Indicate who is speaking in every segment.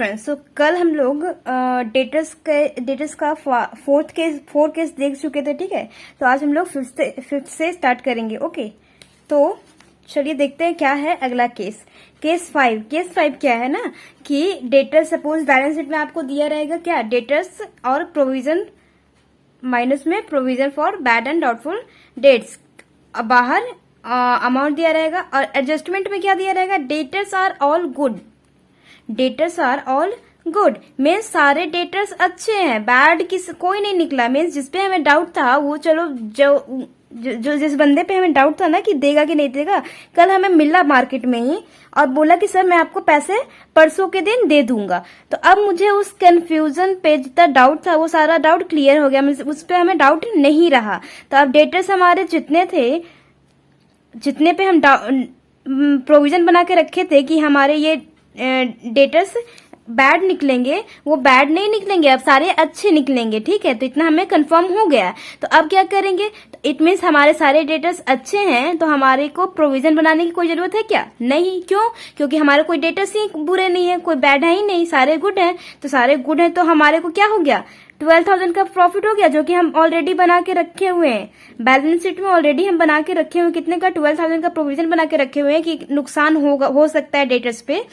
Speaker 1: Friends, तो कल हम लोग डेटर्स का फोर केस देख चुके थे। ठीक है, तो आज हम लोग फिफ्थ से स्टार्ट करेंगे। ओके, तो चलिए देखते हैं क्या है अगला केस। केस फाइव क्या है ना कि डेटर्स, सपोज बैलेंस शीट में आपको दिया रहेगा क्या, डेटर्स और प्रोविजन माइनस में provision for bad and doubtful debts, बाहर अमाउंट दिया रहेगा, और एडजस्टमेंट में क्या दिया रहेगा, debtors are all good. Debtors are all good means सारे डेटर्स अच्छे हैं, बैड कोई नहीं निकला। मीन्स जिसपे हमें डाउट था वो, चलो जो जिस बंदे पे हमें डाउट था ना कि देगा कि नहीं देगा, कल हमें मिला मार्केट में ही और बोला कि सर मैं आपको पैसे परसों के दिन दे दूंगा। तो अब मुझे उस कंफ्यूजन पे जितना डाउट था वो सारा डाउट क्लियर हो गया, मीन्स उस पे हमें डाउट नहीं रहा। तो अब डेटर्स हमारे जितने थे, जितने पे हम प्रोविजन बना के रखे थे कि हमारे ये डेटर्स बैड निकलेंगे, वो बैड नहीं निकलेंगे, अब सारे अच्छे निकलेंगे। ठीक है, तो इतना हमें कंफर्म हो गया। तो अब क्या करेंगे, तो इट मीन्स हमारे सारे डेटर्स अच्छे हैं, तो हमारे को प्रोविजन बनाने की कोई जरूरत है क्या, नहीं। क्यों? क्योंकि हमारे कोई डेटर्स ही बुरे नहीं है, कोई बैड है ही नहीं, सारे गुड हैं। तो सारे गुड हैं तो हमारे को क्या हो गया, 12,000 का प्रॉफिट हो गया, जो कि हम ऑलरेडी बना के रखे हुए हैं। बैलेंस शीट में ऑलरेडी हम बना के रखे हुए, कितने का, 12,000 का प्रोविजन बना के रखे हुए हैं कि नुकसान हो सकता है डेटर्स पे।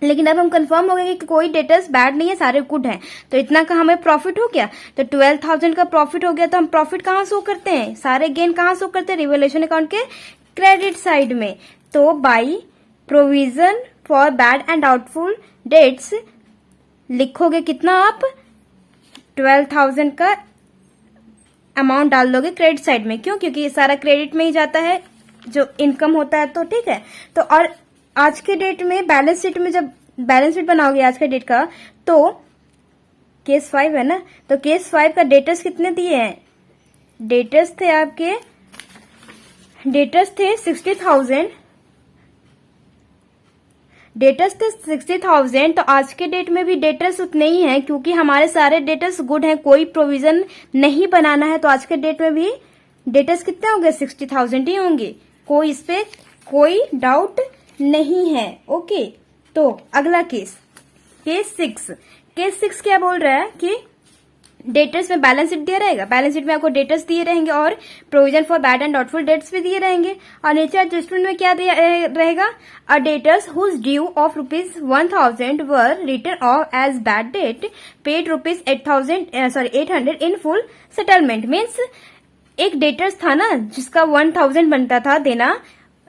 Speaker 1: लेकिन अब हम कंफर्म हो गए कि कोई डेटर्स बैड नहीं है, सारे गुड हैं, तो इतना का हमें प्रॉफिट हो गया। तो 12,000 का प्रॉफिट हो गया, तो हम प्रॉफिट कहाँ शो करते हैं, सारे गेन कहाँ शो करते हैं, रिवैल्यूएशन अकाउंट के क्रेडिट साइड में। तो by provision for bad and doubtful dates लिखोगे कितना, आप 12,000 का अमाउंट डाल दोगे क्रेडिट साइड में। क्यों? क्योंकि ये सारा क्रेडिट में ही जाता है जो इनकम होता है। तो ठीक है, तो और आज के डेट में बैलेंस शीट में जब बैलेंस शीट बनाओगे आज के डेट का, तो केस 5 है ना, तो केस 5 का डेटर्स कितने दिए हैं, डेटर्स थे आपके, डेटर्स थे 60,000, डेटर्स थे 60,000। तो आज के डेट में भी डेटर्स उतने ही हैं, क्योंकि हमारे सारे डेटर्स गुड हैं, कोई प्रोविजन नहीं बनाना है। तो आज के डेट में भी डेटर्स कितने होंगे, 60,000 ही होंगे, कोई इस पे कोई डाउट नहीं है। ओके, तो अगला केस 6। केस 6 क्या बोल रहा है कि डेटर्स में बैलेंस शीट दिया रहेगा, बैलेंस शीट में आपको डेटर्स दिए रहेंगे और provision for bad and doubtful dates भी दिए रहेंगे। और नीचे एडजस्टमेंट में क्या दिया रहेगा, a debtors whose due of ₹1,000 were written off as bad debt paid ₹800 in full settlement. Means एक डेटर्स था ना जिसका 1,000 बनता था देना,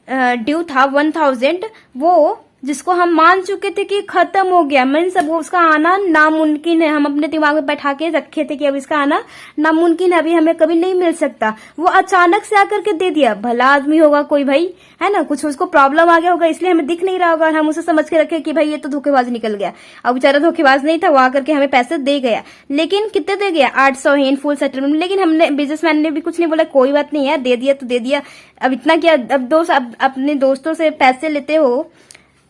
Speaker 1: ड्यू था 1,000, वो जिसको हम मान चुके थे कि खत्म हो गया, मीन्स अब उसका आना नामुमकिन है, हम अपने दिमाग में बैठा के रखे थे कि अब इसका आना नामुमकिन है, अभी हमें कभी नहीं मिल सकता। वो अचानक से आकर के दे दिया, भला आदमी होगा कोई भाई, है ना, कुछ उसको प्रॉब्लम आ गया होगा, इसलिए हमें दिख नहीं रहा होगा, हम उसे समझ के रखे कि भाई ये तो धोखेबाज निकल गया। अब बेचारा धोखेबाज नहीं था, वो आकर के हमें पैसे दे गया। लेकिन कितने दे गया, 800 इन फुल सेटलमेंट। लेकिन हमने, बिजनेसमैन ने भी कुछ नहीं बोला, कोई बात नहीं है, दे दिया तो दे दिया, अब इतना क्या, अब अपने दोस्तों से पैसे लेते हो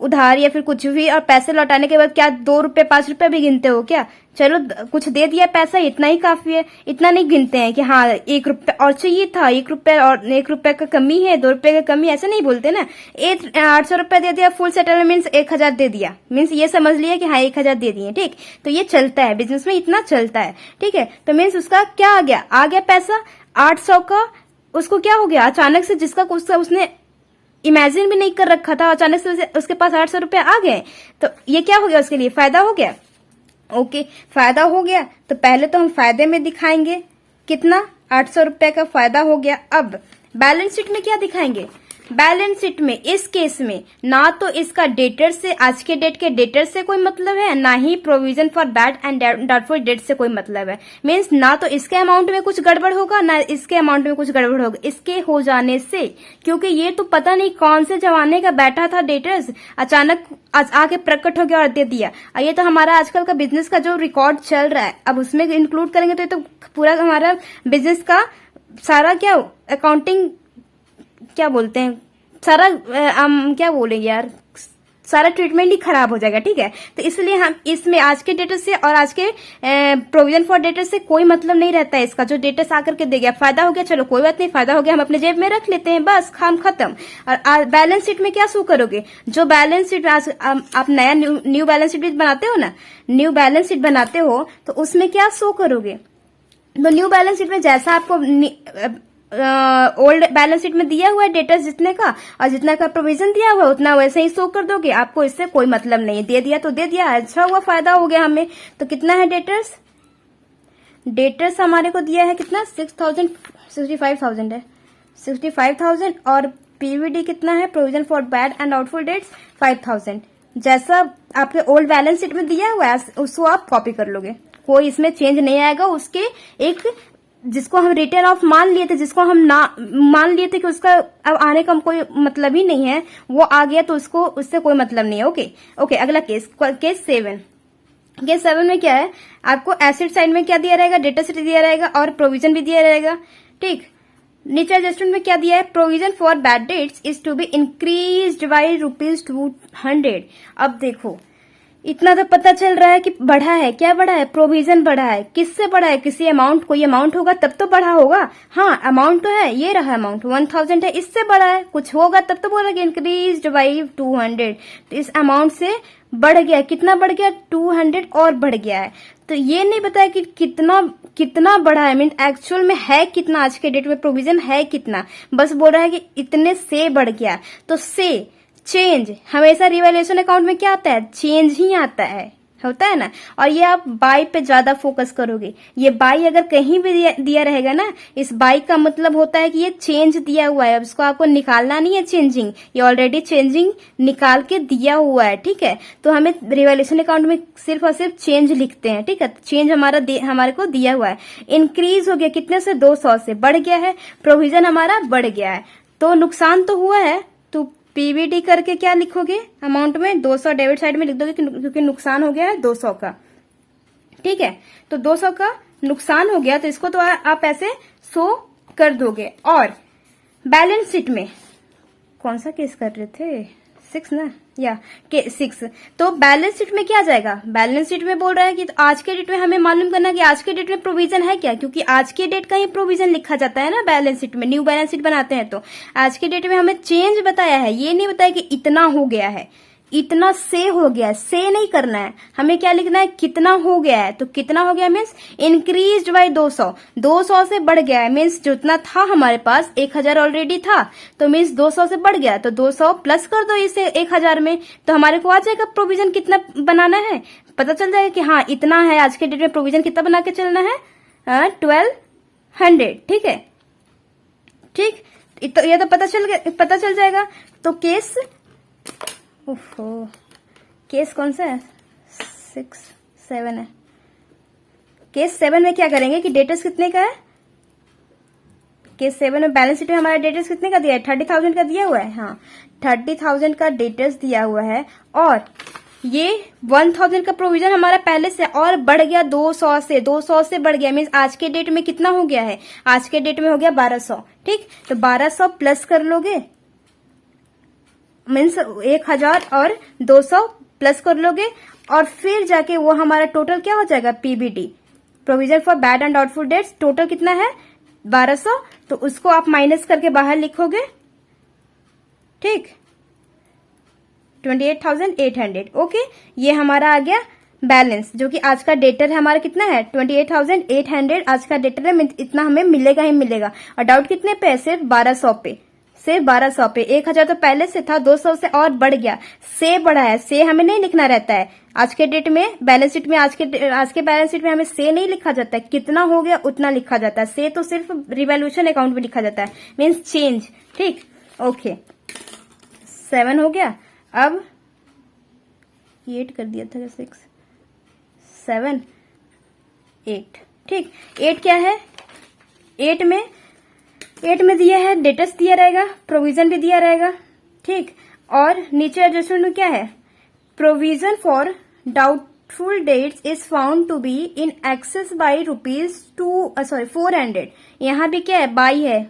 Speaker 1: उधार या फिर कुछ भी, और पैसे लौटाने के बाद क्या 2 रुपए 5 रुपए भी गिनते हो क्या, चलो कुछ दे दिया पैसा, इतना ही काफी है, इतना नहीं गिनते हैं कि हाँ 1 रुपए और चाहिए था, 1 रुपए और 1 रुपए का कमी है, 2 रुपए का कमी, ऐसा नहीं बोलते ना। 800 रुपए दे दिया फुल सेटलमेंट, मीन्स 1,000 दे दिया, मीन्स ये समझ लिया कि हाँ 1,000 दे दिए। ठीक, तो ये चलता है बिजनेस में, इतना चलता है। ठीक है, तो मीन्स उसका क्या आ गया पैसा 800 का, उसको क्या हो गया अचानक से, जिसका कुछ उसने इमेजिन भी नहीं कर रखा था, अचानक से उसके पास 800 रुपए आ गए, तो ये क्या हो गया, उसके लिए फायदा हो गया। ओके, फायदा हो गया, तो पहले तो हम फायदे में दिखाएंगे कितना, 800 रुपए का फायदा हो गया। अब बैलेंस शीट में क्या दिखाएंगे, बैलेंस शीट में इस केस में ना तो इसका डेटर से, आज के डेट के डेटर से कोई मतलब है, ना ही provision for bad and doubtful debt से कोई मतलब है। मीन्स ना तो इसके अमाउंट में कुछ गड़बड़ होगा, ना इसके अमाउंट में कुछ गड़बड़ होगा इसके हो जाने से, क्योंकि ये तो पता नहीं कौन से जमाने का बैठा था डेटर्स, अचानक आके प्रकट हो गया और दे दिया। और ये तो हमारा आजकल का बिजनेस का जो रिकॉर्ड चल रहा है, अब उसमें इंक्लूड करेंगे तो ये तो पूरा हमारा बिजनेस का सारा क्या अकाउंटिंग क्या बोलते हैं, सारा क्या बोलेंगे यार, सारा ट्रीटमेंट ही खराब हो जाएगा, ठीक है। तो इसलिए हम इसमें आज के डेटा से और आज के प्रोविजन फॉर डेटा से कोई मतलब नहीं रहता है इसका। जो डेटा आकर के दे गया, फायदा हो गया, चलो कोई बात नहीं, फायदा हो गया, हम अपने जेब में रख लेते हैं, बस काम खत्म। और बैलेंस शीट में क्या शो करोगे? जो बैलेंस शीट आप नया न्यू बैलेंस शीट बनाते हो ना, न्यू बैलेंस शीट बनाते हो तो उसमें क्या शो करोगे? तो न्यू बैलेंस शीट में जैसा आपको ओल्ड बैलेंस शीट में दिया हुआ है डेटा जितने का, और जितना का प्रोविजन दिया हुआ है उतना वैसे ही शो कर दोगे। आपको इससे कोई मतलब नहीं है, दे दिया तो दे दिया, अच्छा हुआ, फायदा हो गया हमें। तो कितना है डेटर्स? डेटर्स हमारे को दिया है कितना? 65,000 है, 65,000। और पीवीडी कितना है? Provision for bad and doubtful dates 5,000। जैसा आपके ओल्ड बैलेंस शीट में दिया हुआ है उसको आप कॉपी कर लोगे, कोई इसमें चेंज नहीं आएगा। उसके एक जिसको हम रिटर्न ऑफ मान लिए थे, जिसको हम ना मान लिए थे कि उसका अब आने का कोई मतलब ही नहीं है, वो आ गया तो उसको उससे कोई मतलब नहीं है। ओके, अगला केस 7। केस 7 में क्या है? आपको एसेट साइड में क्या दिया रहेगा? डेटा शीट दिया रहेगा और प्रोविजन भी दिया रहेगा, ठीक। नीचे एडजस्टमेंट में क्या दिया है? Provision for bad debts is to be increased by ₹200। अब देखो, इतना तो पता चल रहा है कि बढ़ा है। क्या बढ़ा है? प्रोविजन बढ़ा है। किससे बढ़ा है? किसी अमाउंट, कोई अमाउंट होगा तब तो बढ़ा होगा। हाँ, अमाउंट तो है, ये रहा अमाउंट 1000 है, इससे बढ़ा है। कुछ होगा तब तो बोलेंगे इंक्रीज बाई 200। तो इस अमाउंट से बढ़ गया, कितना बढ़ गया? 200 और बढ़ गया है। तो ये नहीं बताया कि कितना बढ़ा है, मीन एक्चुअल में है कितना, आज के डेट में प्रोविजन है कितना, बस बोल रहा है कि इतने से बढ़ गया। तो से चेंज, हमेशा रिवैल्यूएशन अकाउंट में क्या आता है? चेंज ही आता है, होता है ना। और ये आप बाई पे ज्यादा फोकस करोगे। ये बाई अगर कहीं भी दिया रहेगा ना, इस बाई का मतलब होता है कि ये चेंज दिया हुआ है। अब इसको आपको निकालना नहीं है चेंजिंग, ये ऑलरेडी चेंजिंग निकाल के दिया हुआ है, ठीक है। तो हमें रिवैल्यूएशन अकाउंट में सिर्फ और सिर्फ चेंज लिखते हैं, ठीक है। चेंज हमारे को दिया हुआ है। इंक्रीज हो गया कितने से? 200 से बढ़ गया है। प्रोविजन हमारा बढ़ गया है, तो नुकसान तो हुआ है। तो पीवीडी करके क्या लिखोगे? अमाउंट में 200 डेबिट साइड में लिख दोगे क्योंकि नुकसान हो गया है 200 का, ठीक है। तो 200 का नुकसान हो गया, तो इसको तो आप ऐसे शो कर दोगे। और बैलेंस शीट में कौन सा केस कर रहे थे? 6 ना, या 6। तो बैलेंस शीट में क्या जाएगा? बैलेंस शीट में बोल रहा है कि तो आज के डेट में हमें मालूम करना कि आज के डेट में प्रोविजन है क्या, क्योंकि आज के डेट का ही प्रोविजन लिखा जाता है ना बैलेंस शीट में। न्यू बैलेंस शीट बनाते हैं तो आज के डेट में हमें चेंज बताया है, ये नहीं बताया कि इतना हो गया है, इतना से हो गया। से नहीं करना है, हमें क्या लिखना है? कितना हो गया है। तो कितना हो गया मीन्स इंक्रीज बाय 200, 200 से बढ़ गया है। मीन्स जितना था हमारे पास 1000 ऑलरेडी था, तो मीन्स 200 से बढ़ गया। तो 200 प्लस कर दो इसे 1000 में, तो हमारे को आ जाएगा प्रोविजन कितना बनाना है, पता चल जाएगा कि हाँ इतना है। आज के डेट में प्रोविजन कितना बना के चलना है? 1200, ठीक है, ठीक। तो ये तो पता चल जाएगा। तो केस केस कौन सा है? 6, 7 है। केस 7 में क्या करेंगे कि डेटर्स कितने का है? केस 7 में बैलेंस शीट में हमारा डेटर्स कितने का दिया है? 30,000 का दिया हुआ है। हाँ, 30,000 का डेटर्स दिया हुआ है, और ये 1000 का प्रोविजन हमारा पहले से और बढ़ गया 200 से बढ़ गया। मीन्स आज के डेट में कितना हो गया है? आज के डेट में हो गया 1200, ठीक। तो 1200 प्लस कर लोगे, मीन्स 1000 और 200 प्लस कर लोगे, और फिर जाके वो हमारा टोटल क्या हो जाएगा? PBD, provision for bad and doubtful dates. Total कितना है? 1200। तो उसको आप माइनस करके बाहर लिखोगे, ठीक, 28,800। ओके, ये हमारा आ गया बैलेंस, जो कि आज का डेटर है हमारा कितना है? 28,800 आज का डेटर है। इतना हमें मिलेगा ही मिलेगा। और डाउट कितने पे? सिर्फ 1200 पे, सिर्फ 1200 पे। 1000 तो पहले से था, 200 से और बढ़ गया, से बढ़ा है। से हमें नहीं लिखना रहता है आज के डेट में बैलेंस शीट में। आज के बैलेंस शीट में हमें से नहीं लिखा जाता है, कितना हो गया उतना लिखा जाता है। से तो सिर्फ रिवैल्यूएशन अकाउंट में लिखा जाता है, मीन्स चेंज, ठीक। ओके, 7 हो गया। अब 8 कर दिया था, 6, 7, 8, ठीक। 8 क्या है? 8 में दिया है डेटर्स दिया रहेगा, प्रोविजन भी दिया रहेगा, ठीक। और नीचे एडजस्टमेंट में क्या है? Provision for doubtful debts is found to be in excess by ₹400। यहाँ भी क्या है? बाई है,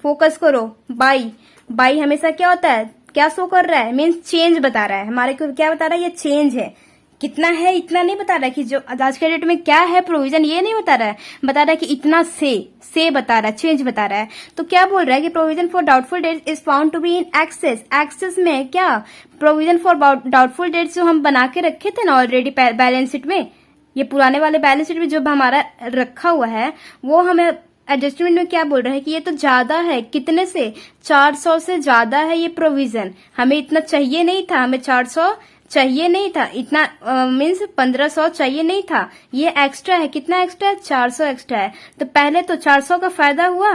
Speaker 1: फोकस करो। बाई हमेशा क्या होता है? क्या शो कर रहा है, मीन्स चेंज बता रहा है हमारे को। क्या बता रहा है, ये चेंज है, कितना है इतना नहीं बता रहा है कि जो आज के डेट में क्या है प्रोविजन, ये नहीं बता रहा है, बता रहा है कि इतना से बता रहा है, चेंज बता रहा है। तो क्या बोल रहा है कि provision for doubtful debts is found to be in excess. Excess में क्या, प्रोविजन फॉर डाउटफुल डेट्स जो हम बना के रखे थे ना ऑलरेडी बैलेंस शीट में, ये पुराने वाले बैलेंस शीट में जो हमारा रखा हुआ है, वो हमें एडजस्टमेंट में क्या बोल रहा है कि ये तो ज्यादा है, कितने से, 400 से ज्यादा है ये प्रोविजन, हमें इतना चाहिए नहीं था, हमें 400 चाहिए नहीं था, इतना मीन्स 1500 चाहिए नहीं था, ये एक्स्ट्रा है। कितना एक्स्ट्रा है, 400 एक्स्ट्रा है। तो पहले तो 400 का फायदा हुआ,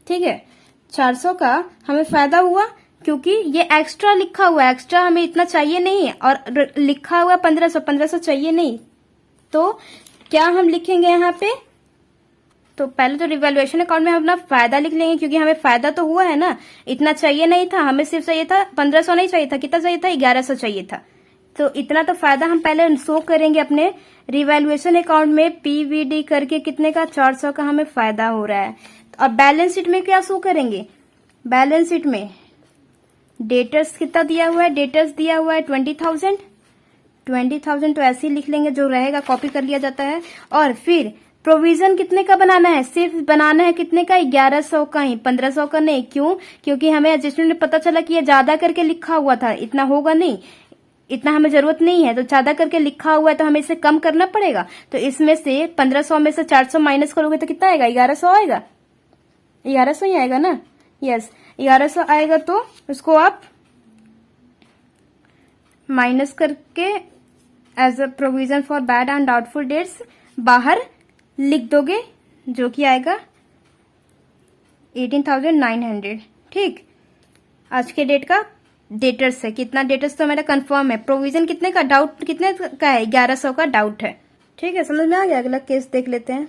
Speaker 1: ठीक है, 400 का हमें फायदा हुआ क्योंकि ये एक्स्ट्रा लिखा हुआ है, एक्स्ट्रा हमें इतना चाहिए नहीं है, और लिखा हुआ 1500 चाहिए नहीं। तो क्या हम लिखेंगे यहाँ पे, तो पहले तो रिवैल्यूएशन अकाउंट में हम अपना फायदा लिख लेंगे क्योंकि हमें फायदा तो हुआ है ना, इतना चाहिए नहीं था, हमें सिर्फ चाहिए था 1500 नहीं चाहिए था, कितना चाहिए था, 1100 चाहिए था। तो इतना तो फायदा हम पहले शो करेंगे अपने रिवैल्यूएशन अकाउंट में, पीवीडी करके कितने का, 400 का हमें फायदा हो रहा है। और बैलेंस शीट में क्या शो करेंगे, बैलेंस शीट में डेटर्स कितना दिया हुआ है, डेटर्स दिया हुआ है 20,000 तो ऐसे ही लिख लेंगे, जो रहेगा कॉपी कर लिया जाता है। और फिर प्रोविजन कितने का बनाना है, सिर्फ बनाना है कितने का, 1100 का ही, 1500 का नहीं। क्यों, क्योंकि हमें एडजस्टमेंट में पता चला कि ये ज्यादा करके लिखा हुआ था, इतना होगा नहीं, इतना हमें जरूरत नहीं है, तो ज्यादा करके लिखा हुआ है तो हमें इसे कम करना पड़ेगा। तो इसमें से 1500 में से 400 माइनस करोगे तो कितना आएगा, 1100 आएगा, 1100 ही आएगा ना, यस 1100 आएगा। तो उसको आप माइनस करके as a provision for bad and doubtful debts बाहर लिख दोगे, जो कि आएगा 18,900। ठीक, आज के डेट का डेटर्स है, कितना डेटर्स तो मेरा कंफर्म है। प्रोविजन कितने का, डाउट कितने का है, 1100 का डाउट है। ठीक है, समझ में आ गया। अगला केस देख लेते हैं।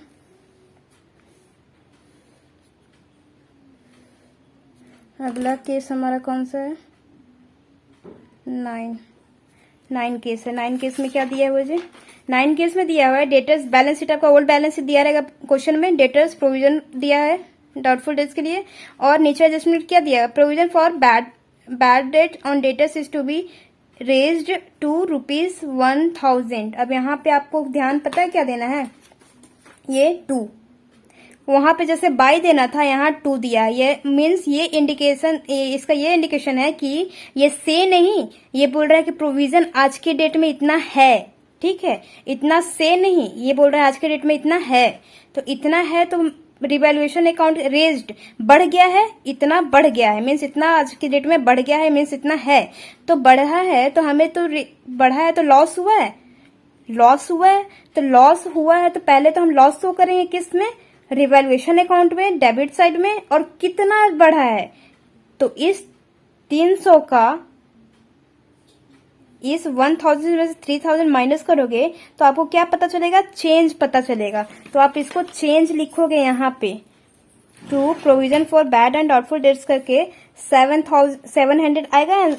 Speaker 1: अगला केस हमारा कौन सा है, 9 केस है। 9 केस में क्या दिया हुआ है, 9 केस में दिया हुआ है डेटर्स, बैलेंस शीट आपका ओल्ड बैलेंस शीट दिया रहेगा क्वेश्चन में, डेटर्स प्रोविजन दिया है डाउटफुल डेट्स के लिए, और नीचे एडजस्टमेंट क्या दिया है, provision for bad debt on debtors is to be raised to ₹1,000। अब यहाँ पे आपको ध्यान पता है क्या देना है, ये 2, वहां पे जैसे बाई देना था, यहाँ 2 दिया। ये मीन्स ये इंडिकेशन, इसका ये इंडिकेशन है कि ये से नहीं, ये बोल रहा है कि प्रोविजन आज के डेट में इतना है, ठीक है, इतना से नहीं, ये बोल रहा है आज के डेट में इतना है। तो इतना है तो रिवैल्यूएशन अकाउंट रेज्ड बढ़ गया है, इतना बढ़ गया है, मीन्स इतना आज की डेट में बढ़ गया है, मीन्स इतना है। तो बढ़ा है तो हमें तो बढ़ा है तो लॉस हुआ है, लॉस हुआ है तो लॉस हुआ है तो पहले तो हम लॉस शो करेंगे किस में, रिवैल्यूएशन अकाउंट में, डेबिट साइड में। और कितना बढ़ा है, तो इस 300 का, इस 1000 में से 3000 माइनस करोगे तो आपको क्या पता चलेगा, चेंज पता चलेगा। तो आप इसको चेंज लिखोगे यहाँ पे, to provision for bad and doubtful debts करके 700 आएगा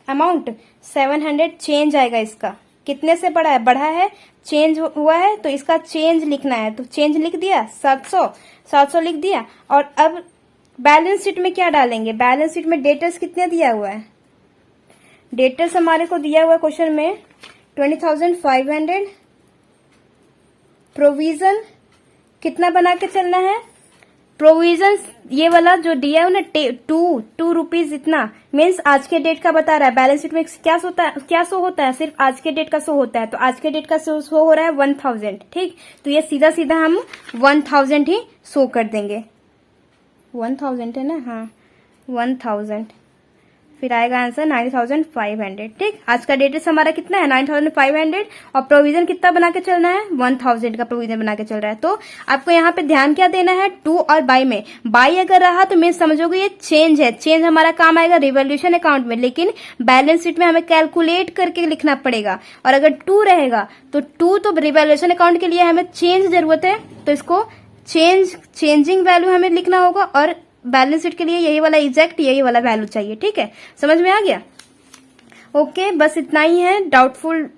Speaker 1: अमाउंट, 700 चेंज आएगा इसका। कितने से बढ़ा है, चेंज हुआ है, तो इसका चेंज लिखना है। तो चेंज लिख दिया, 700 लिख दिया। और अब बैलेंस शीट में क्या डालेंगे, बैलेंस शीट में डेटर्स कितने दिया हुआ है, डेटर्स हमारे को दिया हुआ क्वेश्चन में 20,500। प्रोविजन कितना बना के चलना है, प्रोविजन ये वाला जो दिया है ना, 2 रुपीज इतना, मीन्स आज के डेट का बता रहा है। बैलेंस शीट में क्या शो होता है, सिर्फ आज के डेट का शो होता है। तो आज के डेट का शो हो रहा है 1000, ठीक। तो ये सीधा सीधा हम 1000 ही शो कर देंगे, 1000 है ना, हाँ 1000, फिर आएगा आंसर 9,500, ठीक। आज का डेटस हमारा कितना है, 9,500, और प्रोविजन कितना बना के चलना है, 1000 का प्रोविजन बना के चल रहा है। तो आपको यहाँ पे ध्यान क्या देना है, 2 और बाई में, बाई अगर रहा तो मैं समझोगे ये चेंज है, चेंज हमारा काम आएगा रिवॉल्यूशन अकाउंट में, लेकिन बैलेंस शीट में हमें कैलकुलेट करके लिखना पड़ेगा। और अगर 2 रहेगा तो 2 तो रिवॉल्यूशन अकाउंट के लिए हमें चेंज जरूरत है, तो इसको चेंजिंग वैल्यू हमें लिखना होगा, और बैलेंस शीट के लिए यही वाला एग्जैक्ट यही वाला वैल्यू चाहिए, ठीक है। समझ में आ गया, ओके। बस इतना ही है डाउटफुल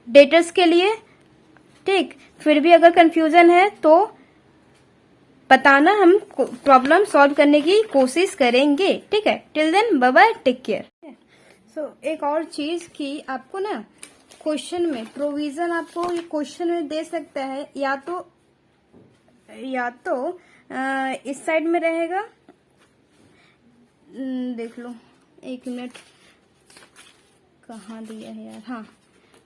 Speaker 1: डेटर्स के लिए, ठीक। फिर भी अगर कंफ्यूजन है तो बताना, हम प्रॉब्लम सॉल्व करने की कोशिश करेंगे, ठीक है। Till then bye bye, take care. So एक और चीज की आपको ना क्वेश्चन में प्रोविजन आपको ये क्वेश्चन में दे सकता है, या तो इस साइड में रहेगा, देख लो, 1 मिनट, कहाँ दिया है यार, हाँ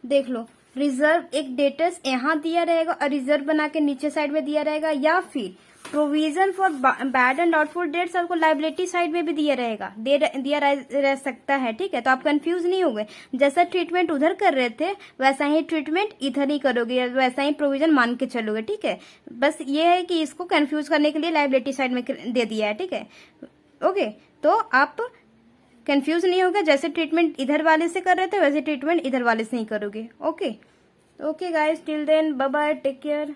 Speaker 1: देख लो, रिजर्व एक डेटस यहाँ दिया रहेगा और रिजर्व बना के नीचे साइड में दिया रहेगा, या फिर provision for bad and doubtful dates आपको लाइबिलिटी साइड में भी दिया रहेगा, दिया रह सकता है, ठीक है। तो आप कंफ्यूज नहीं होंगे, जैसा ट्रीटमेंट उधर कर रहे थे वैसा ही ट्रीटमेंट इधर ही करोगे, वैसा ही प्रोविजन मान के चलोगे, ठीक है। बस ये है कि इसको कंफ्यूज करने के लिए लाइबिलिटी साइड में दे दिया है, ठीक है। ओके, तो आप कंफ्यूज नहीं होगा, जैसे ट्रीटमेंट इधर वाले से कर रहे थे वैसे ट्रीटमेंट इधर वाले से ही करोगे। Okay guys, till then bye bye, take care.